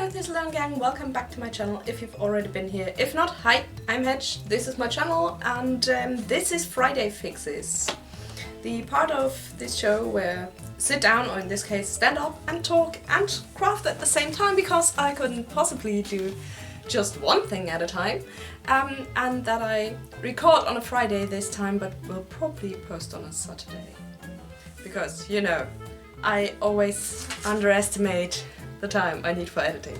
Hello Thistledown gang, welcome back to my channel if you've already been here. If not, hi, I'm Hedge, this is my channel and this is Friday Fixes. The part of this show where sit down, or in this case stand up and talk and craft at the same time because I couldn't possibly do just one thing at a time. And that I record on a Friday this time but will probably post on a Saturday. Because, you know, I always underestimate the time I need for editing.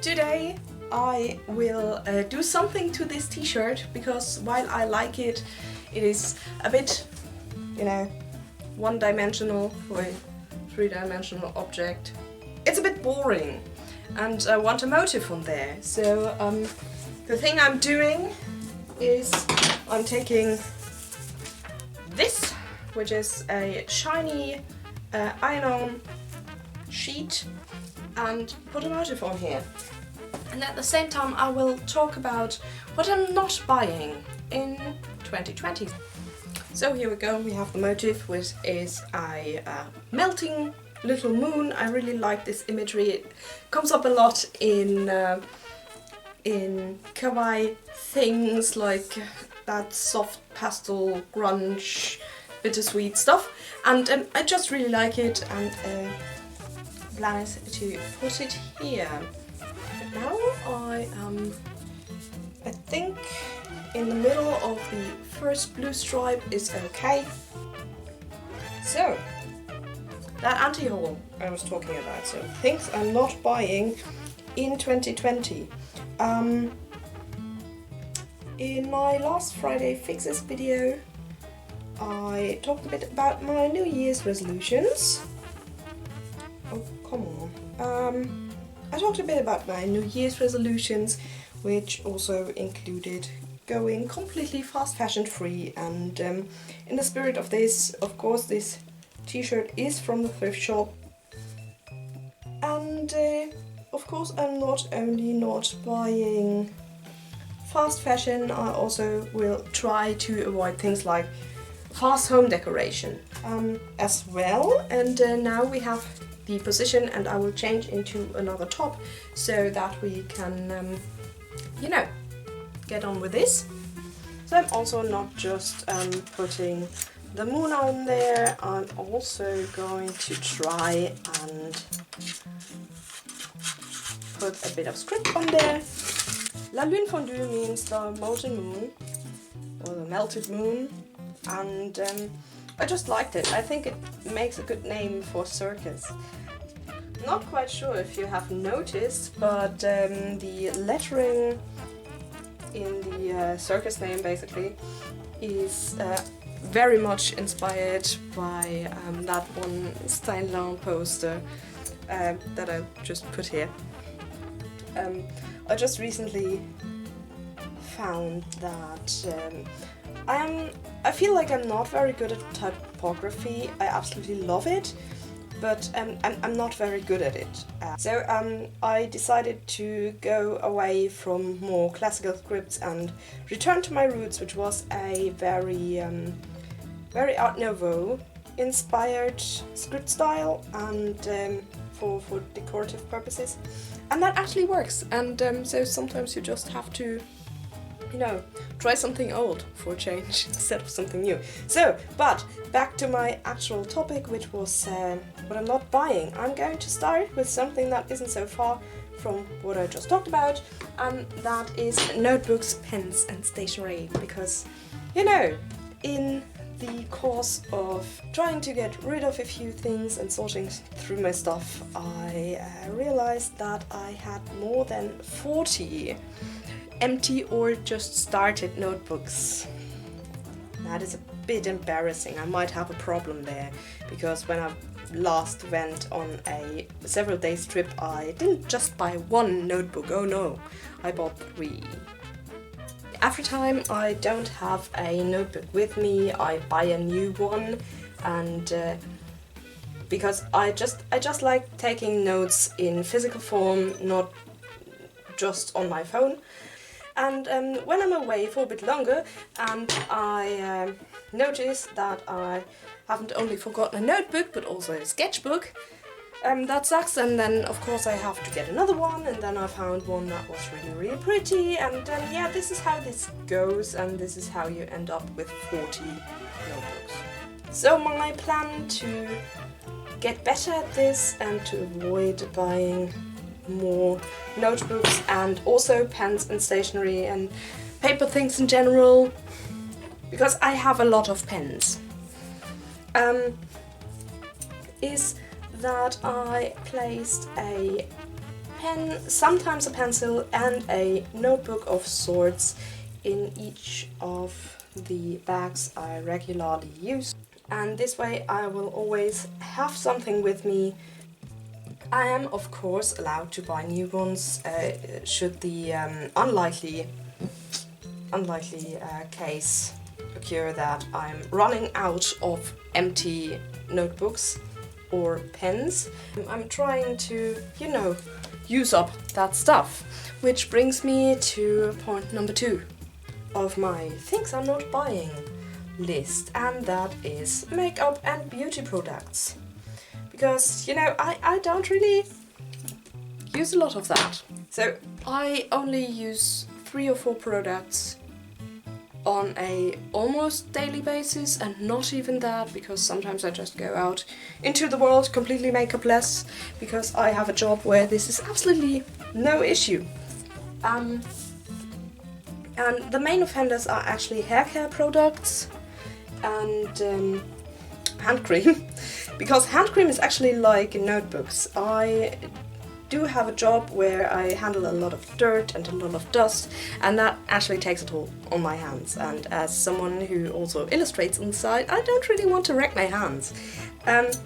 Today I will do something to this t-shirt because while I like it, it is a bit, you know, one-dimensional for a three-dimensional object. It's a bit boring and I want a motive on there. So the thing I'm doing is I'm taking this, which is a shiny iron-on sheet, and put a motif on here. And at the same time I will talk about what I'm not buying in 2020. So here we go, we have the motif, which is a melting little moon. I really like this imagery. It comes up a lot in kawaii things like that soft pastel grunge bittersweet stuff, and I just really like it, and plan is to put it here. But now I think in the middle of the first blue stripe is okay. So that anti-haul I was talking about, so things I'm not buying in 2020. In my last Friday Fixes video I talked a bit about my New Year's resolutions. Oh, come on. I talked a bit about my New Year's resolutions, which also included going completely fast fashion free, and in the spirit of this, of course, this t-shirt is from the thrift shop. And of course I'm not only not buying fast fashion, I also will try to avoid things like fast home decoration as well. And now we have the position, and I will change into another top so that we can, you know, get on with this. So I'm also not just putting the moon on there, I'm also going to try and put a bit of script on there. La lune fondue means the molten moon, or the melted moon. And I just liked it. I think it makes a good name for circus. Not quite sure if you have noticed, but the lettering in the circus name basically is very much inspired by that one Thistledown poster that I just put here. I just recently found that I feel like I'm not very good at typography. I absolutely love it, but I'm not very good at it. So I decided to go away from more classical scripts and return to my roots, which was a very Art Nouveau inspired script style, and for decorative purposes. And that actually works, and so sometimes you just have to, you know, try something old for a change instead of something new. So, but back to my actual topic, which was what I'm not buying. I'm going to start with something that isn't so far from what I just talked about, and that is notebooks, pens and stationery, because, you know, in the course of trying to get rid of a few things and sorting through my stuff, I realized that I had more than 40 empty or just started notebooks. That is a bit embarrassing. I might have a problem there, because when I last went on a several days trip I didn't just buy one notebook, oh no, I bought 3. Every time I don't have a notebook with me, I buy a new one, and because I just like taking notes in physical form, not just on my phone. And when I'm away for a bit longer and I notice that I haven't only forgotten a notebook but also a sketchbook, that sucks, and then of course I have to get another one, and then I found one that was really pretty, and yeah, this is how this goes, and this is how you end up with 40 notebooks. So my plan to get better at this and to avoid buying more notebooks and also pens and stationery and paper things in general, because I have a lot of pens, is that I placed a pen, sometimes a pencil, and a notebook of sorts in each of the bags I regularly use. And this way I will always have something with me. I am of course allowed to buy new ones should the unlikely case occur that I'm running out of empty notebooks or pens. I'm trying to, you know, use up that stuff, which brings me to point number 2 of my things I'm not buying list, and that is makeup and beauty products. Because, you know, I don't really use a lot of that. So I only use 3 or 4 products on a almost daily basis, and not even that, because sometimes I just go out into the world completely makeup-less, because I have a job where this is absolutely no issue. And the main offenders are actually hair care products and hand cream, because hand cream is actually like notebooks. I do have a job where I handle a lot of dirt and a lot of dust, and that actually takes a toll on my hands, and as someone who also illustrates on the side, I don't really want to wreck my hands.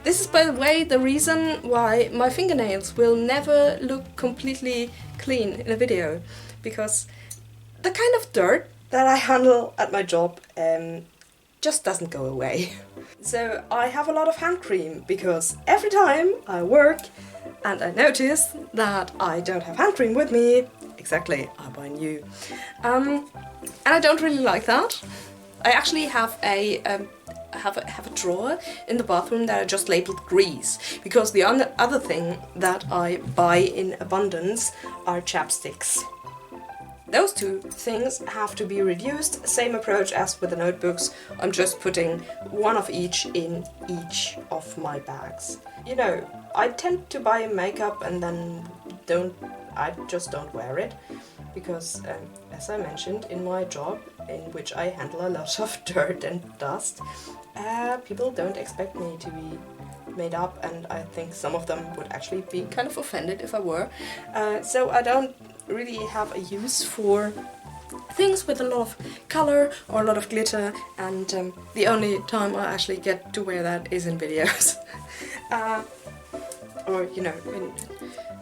This is, by the way, the reason why my fingernails will never look completely clean in a video, because the kind of dirt that I handle at my job just doesn't go away. So I have a lot of hand cream, because every time I work and I notice that I don't have hand cream with me, exactly, I buy new. And I don't really like that. I actually have a drawer in the bathroom that I just labeled grease, because the other thing that I buy in abundance are chapsticks. Those 2 things have to be reduced, same approach as with the notebooks. I'm just putting 1 of each in each of my bags. You know, I tend to buy makeup and then I just don't wear it, because as I mentioned, in my job, in which I handle a lot of dirt and dust, people don't expect me to be made up, and I think some of them would actually be kind of offended if I were. So I don't really have a use for things with a lot of color or a lot of glitter, and the only time I actually get to wear that is in videos. Or, you know, in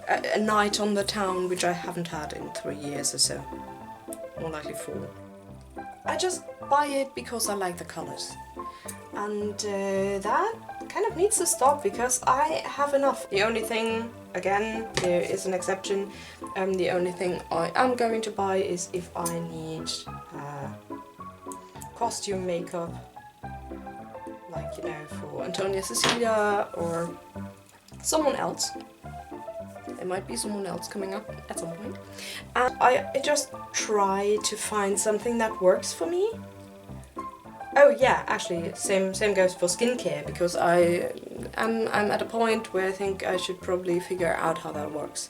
a night on the town, which I haven't had in 3 years or so. More likely 4. I just buy it because I like the colors. And that kind of needs to stop, because I have enough. The only thing, again, there is an exception, the only thing I am going to buy is if I need costume makeup, like, you know, for Antonia Cecilia or someone else. There might be someone else coming up at some point. And I just try to find something that works for me. Oh yeah, actually, same goes for skincare, because I'm at a point where I think I should probably figure out how that works.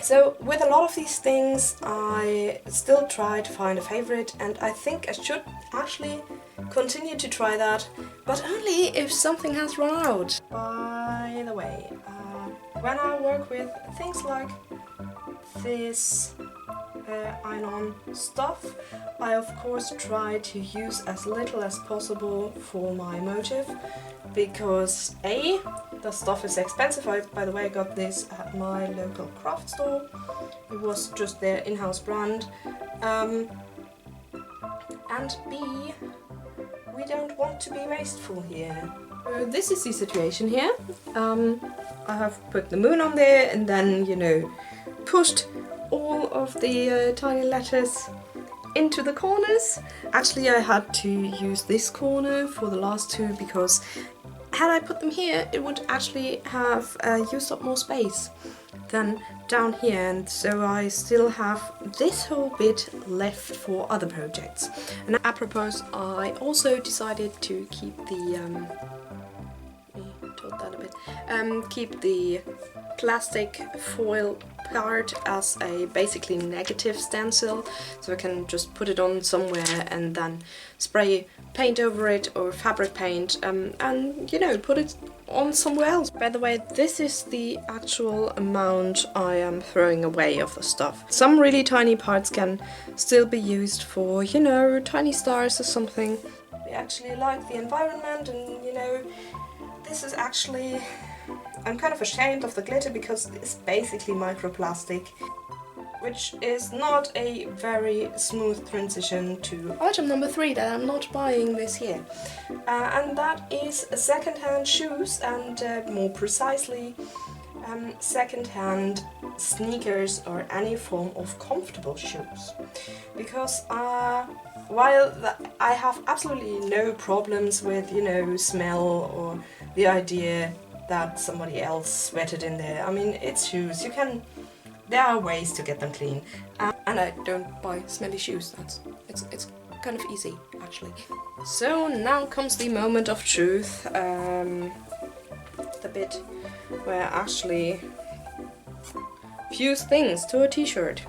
So with a lot of these things, I still try to find a favorite, and I think I should actually continue to try that, but only if something has run out. By the way, when I work with things like this iron-on stuff, I of course try to use as little as possible for my motive, because A, the stuff is expensive. By the way, I got this at my local craft store. It was just their in-house brand. And B, we don't want to be wasteful here. This is the situation here. I have put the moon on there, and then, you know, pushed all of the tiny letters into the corners. Actually, I had to use this corner for the last 2, because had I put them here, it would actually have used up more space than down here, and so I still have this whole bit left for other projects. And apropos, I also decided to keep the keep the plastic foil part as a basically negative stencil, so I can just put it on somewhere and then spray paint over it or fabric paint, and you know, put it on somewhere else. By the way, this is the actual amount I am throwing away of the stuff. Some really tiny parts can still be used for, you know, tiny stars or something. We actually like the environment, and you know, this is actually, I'm kind of ashamed of the glitter because it's basically microplastic, which is not a very smooth transition to item number 3 that I'm not buying this year. And that is second-hand shoes, and more precisely second-hand sneakers or any form of comfortable shoes. Because while I have absolutely no problems with, you know, smell or the idea that somebody else sweated in there. I mean, it's shoes. There are ways to get them clean. And I don't buy smelly shoes. It's kind of easy, actually. So now comes the moment of truth. The bit where I actually fuse things to a t-shirt.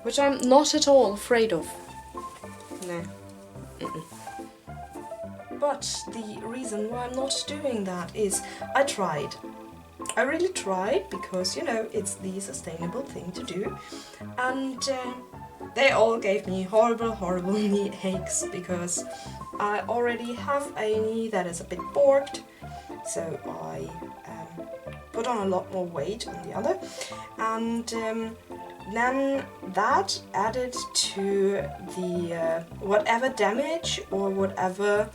Which I'm not at all afraid of. No. But the reason why I'm not doing that is I tried. I really tried because, you know, it's the sustainable thing to do. And they all gave me horrible knee aches because I already have a knee that is a bit borked. So I put on a lot more weight on the other. And then that added to the whatever damage or whatever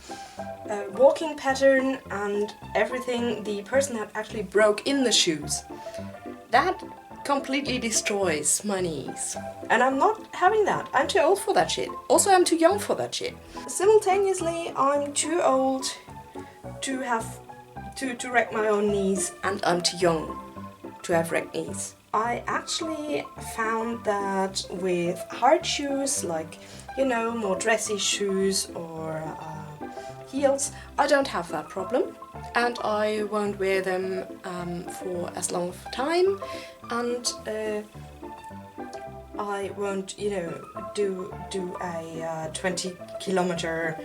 walking pattern and everything the person had actually broke in the shoes. That completely destroys my knees. And I'm not having that. I'm too old for that shit. Also, I'm too young for that shit. Simultaneously, I'm too old to have to wreck my own knees, and I'm too young to have wrecked knees. I actually found that with hard shoes, like, you know, more dressy shoes or heels, I don't have that problem, and I won't wear them for as long of time, and I won't, you know, do a 20-kilometer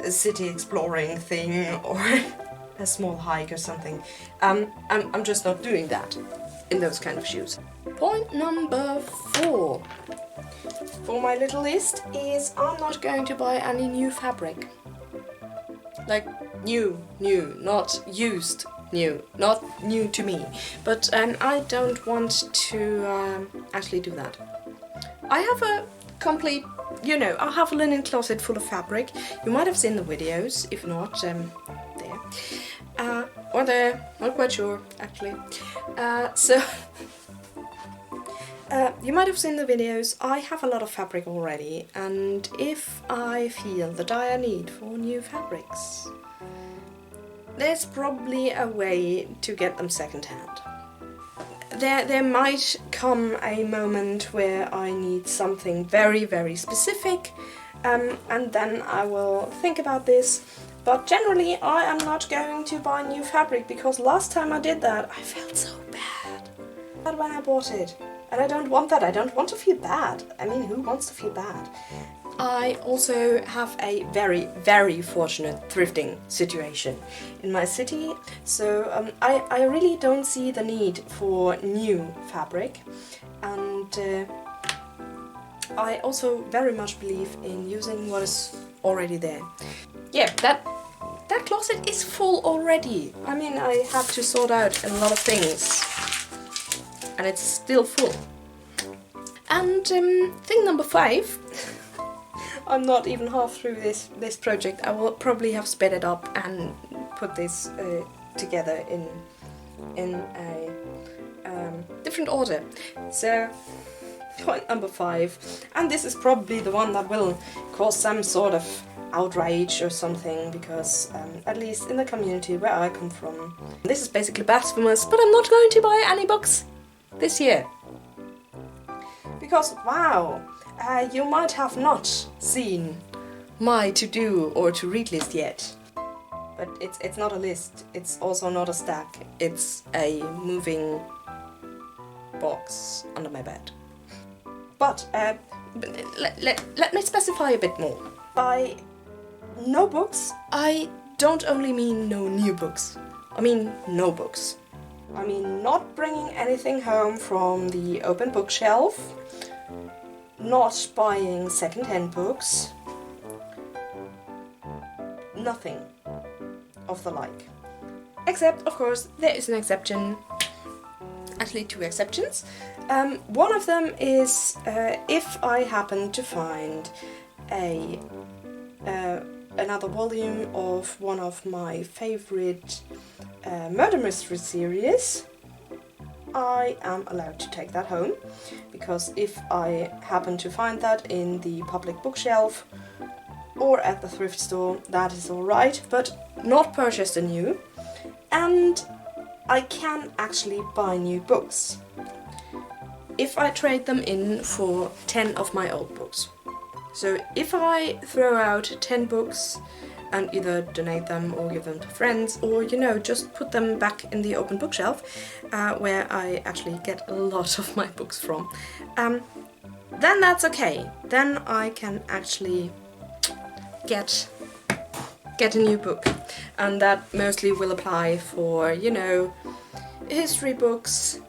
city exploring thing or a small hike or something. I'm just not doing that in those kind of shoes. Point number 4 for my little list is I'm not going to buy any new fabric. Like new, not used new, not new to me. But I don't want to actually do that. I have a complete, you know, I have a linen closet full of fabric. You might have seen the videos, if not, there. Or there, not quite sure, actually. You might have seen the videos. I have a lot of fabric already, and if I feel the dire need for new fabrics, there's probably a way to get them secondhand. There might come a moment where I need something very specific, and then I will think about this. But generally, I am not going to buy new fabric, because last time I did that, I felt so bad when I bought it. And I don't want that. I don't want to feel bad. I mean, who wants to feel bad? I also have a very fortunate thrifting situation in my city, so I really don't see the need for new fabric, and I also very much believe in using what is already there. Yeah, that closet is full already. I mean, I had to sort out a lot of things, and it's still full. And thing number 5. I'm not even half through this project. I will probably have sped it up and put this together in a different order. So, point number 5, and this is probably the one that will cause some sort of outrage or something, because at least in the community where I come from, this is basically blasphemous, but I'm not going to buy any books this year. Because, wow, you might have not seen my to-do or to-read list yet. But it's not a list, it's also not a stack, it's a moving box under my bed. But let me specify a bit more. By no books, I don't only mean no new books, I mean no books. I mean not bringing anything home from the open bookshelf, not buying second-hand books, nothing of the like. Except, of course, there is an exception, actually 2 exceptions. One of them is if I happen to find another volume of one of my favorite murder mystery series, I am allowed to take that home, because if I happen to find that in the public bookshelf or at the thrift store, that is alright, but not purchased anew, and I can actually buy new books if I trade them in for 10 of my old books. So if I throw out 10 books and either donate them or give them to friends, or, you know, just put them back in the open bookshelf, where I actually get a lot of my books from, then that's okay. Then I can actually get a new book, and that mostly will apply for, you know, history books,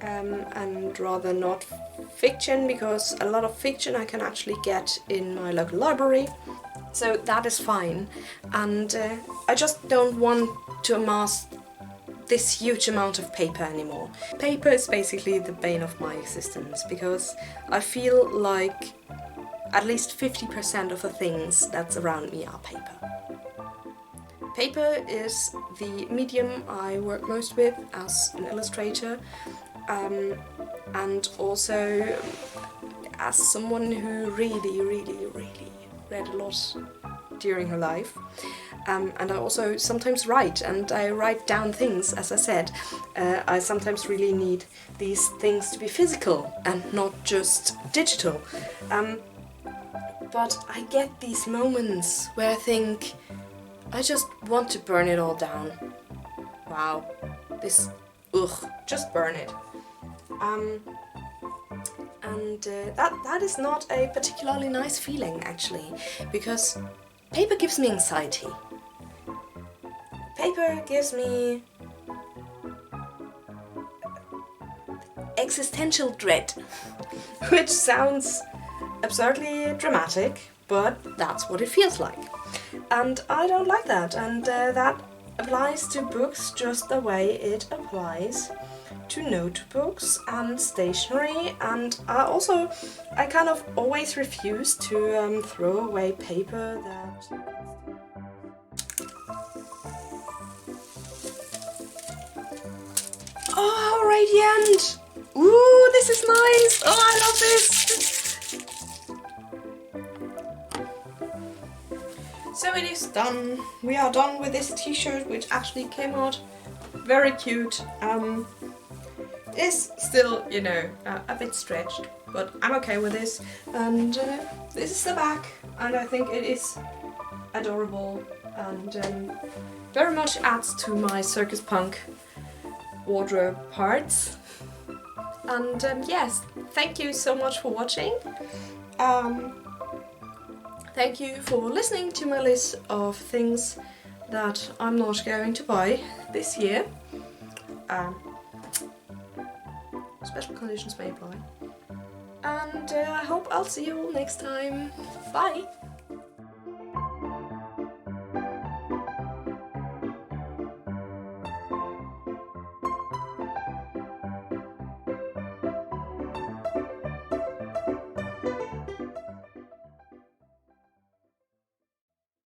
and rather not fiction, because a lot of fiction I can actually get in my local library, so that is fine. And I just don't want to amass this huge amount of paper anymore. Paper is basically the bane of my existence, because I feel like at least 50% of the things that's around me are paper. Paper is the medium I work most with as an illustrator, and also as someone who really read a lot during her life. And I also sometimes write, and I write down things, as I said. I sometimes really need these things to be physical and not just digital. But I get these moments where I think, I just want to burn it all down. Wow, this, ugh, just burn it. That is not a particularly nice feeling, actually, because paper gives me anxiety. Paper gives me existential dread, which sounds absurdly dramatic, but that's what it feels like. And I don't like that, and that applies to books just the way it applies to notebooks and stationery. And I kind of always refuse to throw away paper that... Oh, radiant! Ooh, this is nice! Oh, I love this! So it is done. We are done with this t-shirt, which actually came out very cute. It's still, you know, a bit stretched, but I'm okay with this. And this is the back, and I think it is adorable, and very much adds to my circus punk wardrobe parts. And yes, thank you so much for watching. Thank you for listening to my list of things that I'm not going to buy this year. Special conditions may apply. And I hope I'll see you all next time. Bye!